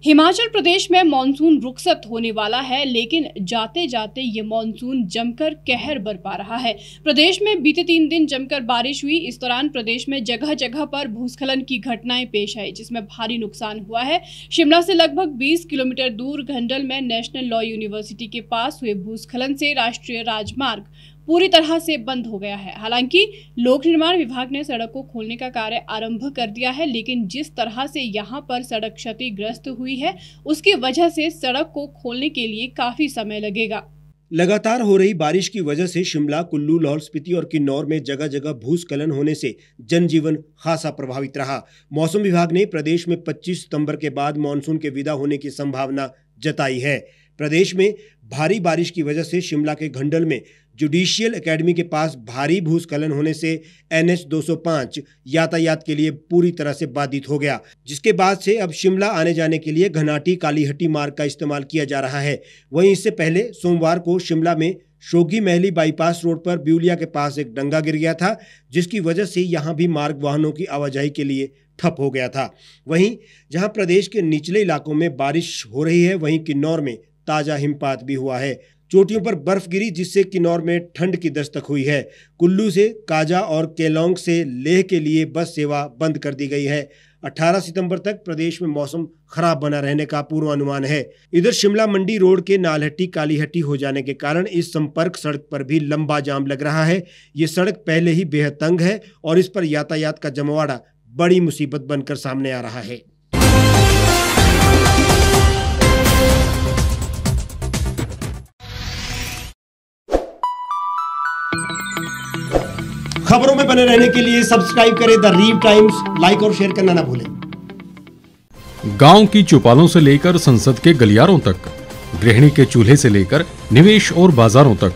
हिमाचल प्रदेश में मानसून रुखसत होने वाला है, लेकिन जाते जाते ये मानसून जमकर कहर बरपा रहा है। प्रदेश में बीते 3 दिन जमकर बारिश हुई। इस दौरान प्रदेश में जगह जगह पर भूस्खलन की घटनाएं पेश आई, जिसमें भारी नुकसान हुआ है। शिमला से लगभग 20 किलोमीटर दूर घंडल में नेशनल लॉ यूनिवर्सिटी के पास हुए भूस्खलन से राष्ट्रीय राजमार्ग पूरी तरह से बंद हो गया है। हालांकि लोक निर्माण विभाग ने सड़क को खोलने का कार्य आरंभ कर दिया है, लेकिन जिस तरह से यहां पर सड़क क्षतिग्रस्त हुई है, उसकी वजह से सड़क को खोलने के लिए काफी समय लगेगा। लगातार हो रही बारिश की वजह से शिमला, कुल्लू, लाहौल स्पीति और किन्नौर में जगह जगह भूस्खलन होने से जनजीवन खासा प्रभावित रहा। मौसम विभाग ने प्रदेश में 25 सितंबर के बाद मानसून के विदा होने की संभावना जताई है। प्रदेश में भारी बारिश की वजह से शिमला के घंडल में जुडिशियल एकेडमी के पास भारी भूस्खलन होने से NH 205 यातायात के लिए पूरी तरह से बाधित हो गया, जिसके बाद से अब शिमला आने जाने के लिए घनाटी कालीहट्टी मार्ग का इस्तेमाल किया जा रहा है। वहीं इससे पहले सोमवार को शिमला में शोगी महली बाईपास रोड पर ब्यूलिया के पास एक डंगा गिर गया था, जिसकी वजह से यहां भी मार्ग वाहनों की आवाजाही के लिए ठप हो गया था। वहीं जहां प्रदेश के निचले इलाकों में बारिश हो रही है, वहीं किन्नौर में ताजा हिमपात भी हुआ है। चोटियों पर बर्फ गिरी, जिससे किन्नौर में ठंड की दस्तक हुई है। कुल्लू से काजा और केलोंग से लेह के लिए बस सेवा बंद कर दी गई है। 18 सितंबर तक प्रदेश में मौसम खराब बना रहने का पूर्वानुमान है। इधर शिमला मंडी रोड के नालहट्टी कालीहट्टी हो जाने के कारण इस संपर्क सड़क पर भी लंबा जाम लग रहा है। ये सड़क पहले ही बेहद तंग है और इस पर यातायात का जमवाड़ा बड़ी मुसीबत बनकर सामने आ रहा है। खबरों में बने रहने के लिए सब्सक्राइब करें द रीव टाइम्स, लाइक और शेयर करना ना भूलें। गांव की चौपालों से लेकर संसद के गलियारों तक, गृहिणी के चूल्हे से लेकर निवेश और बाजारों तक,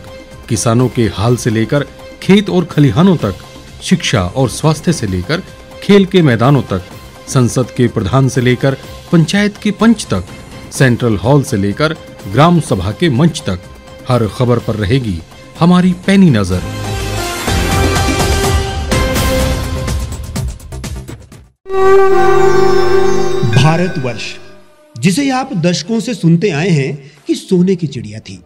किसानों के हाल से लेकर खेत और खलिहानों तक, शिक्षा और स्वास्थ्य से लेकर खेल के मैदानों तक, संसद के प्रधान से लेकर पंचायत के पंच तक, सेंट्रल हॉल से लेकर ग्राम सभा के मंच तक, हर खबर पर रहेगी हमारी पैनी नजर। भारतवर्ष, जिसे आप दशकों से सुनते आए हैं कि सोने की चिड़िया थी।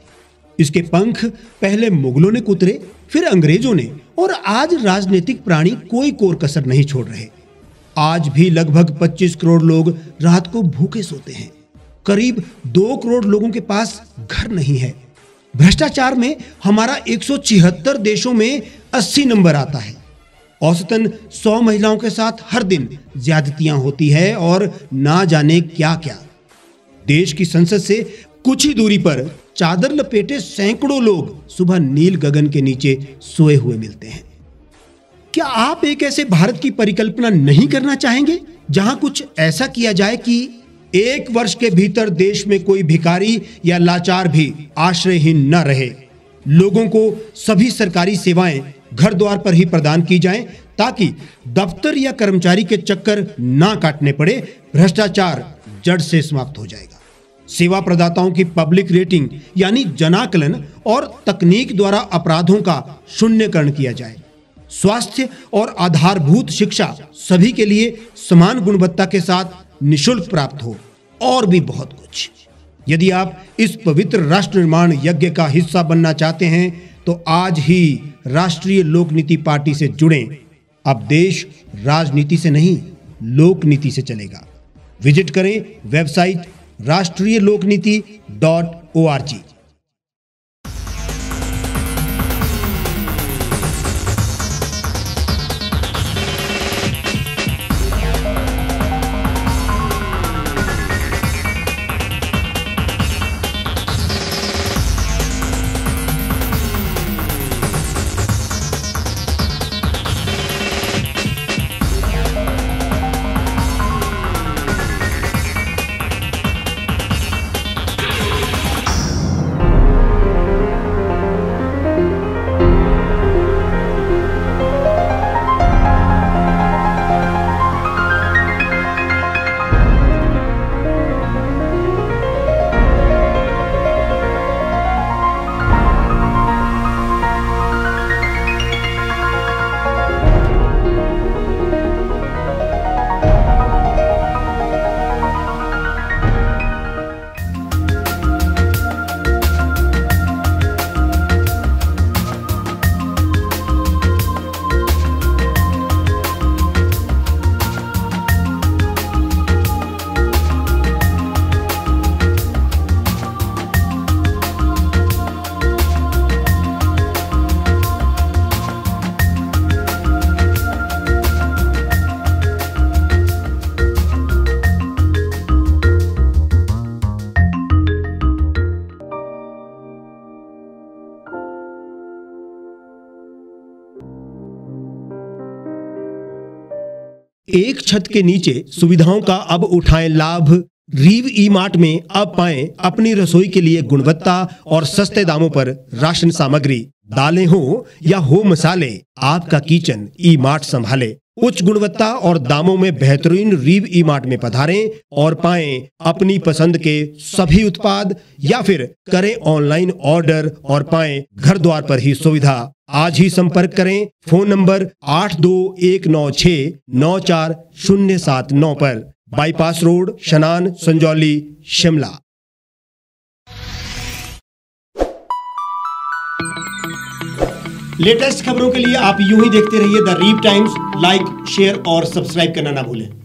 इसके पंख पहले मुगलों ने कुतरे, फिर अंग्रेजों ने, और आज राजनीतिक प्राणी कोई कोर कसर नहीं छोड़ रहे। आज भी लगभग 25 करोड़ लोग रात को भूखे सोते हैं। करीब 2 करोड़ लोगों के पास घर नहीं है। भ्रष्टाचार में हमारा 176 देशों में 80 नंबर आता है। औसतन 100 महिलाओं के साथ हर दिन ज्यादतियां होती है और ना जाने क्या क्या। देश की संसद से कुछ ही दूरी पर चादर लपेटे सैकड़ों लोग सुबह नील गगन के नीचे सोए हुए मिलते हैं। क्या आप एक ऐसे भारत की परिकल्पना नहीं करना चाहेंगे जहां कुछ ऐसा किया जाए कि 1 वर्ष के भीतर देश में कोई भिखारी या लाचार भी आश्रयहीन न रहे? लोगों को सभी सरकारी सेवाएं घर द्वार पर ही प्रदान की जाएं, ताकि दफ्तर या कर्मचारी के चक्कर ना काटने पड़े। भ्रष्टाचार जड़ से समाप्त हो जाएगा। सेवा प्रदाताओं की पब्लिक रेटिंग यानी जनाकलन और तकनीक द्वारा अपराधों का शून्यकरण किया जाए। स्वास्थ्य और आधारभूत शिक्षा सभी के लिए समान गुणवत्ता के साथ निःशुल्क प्राप्त हो, और भी बहुत कुछ। यदि आप इस पवित्र राष्ट्र निर्माण यज्ञ का हिस्सा बनना चाहते हैं तो आज ही राष्ट्रीय लोक नीति पार्टी से जुड़ें। अब देश राजनीति से नहीं, लोक नीति से चलेगा। विजिट करें वेबसाइट rashtriyalokniti.org। एक छत के नीचे सुविधाओं का अब उठाएं लाभ। रीव ई मार्ट में अब पाएं अपनी रसोई के लिए गुणवत्ता और सस्ते दामों पर राशन सामग्री। दालें हो या हो मसाले, आपका किचन ई मार्ट संभाले। उच्च गुणवत्ता और दामों में बेहतरीन रीव ई मार्ट में पधारें और पाएं अपनी पसंद के सभी उत्पाद, या फिर करें ऑनलाइन ऑर्डर और पाएं घर द्वार पर ही सुविधा। आज ही संपर्क करें फोन नंबर 8219694079 पर, बाईपास रोड, शनान, संजौली, शिमला। लेटेस्ट खबरों के लिए आप यूं ही देखते रहिए द रीव टाइम्स। लाइक, शेयर और सब्सक्राइब करना ना भूलें।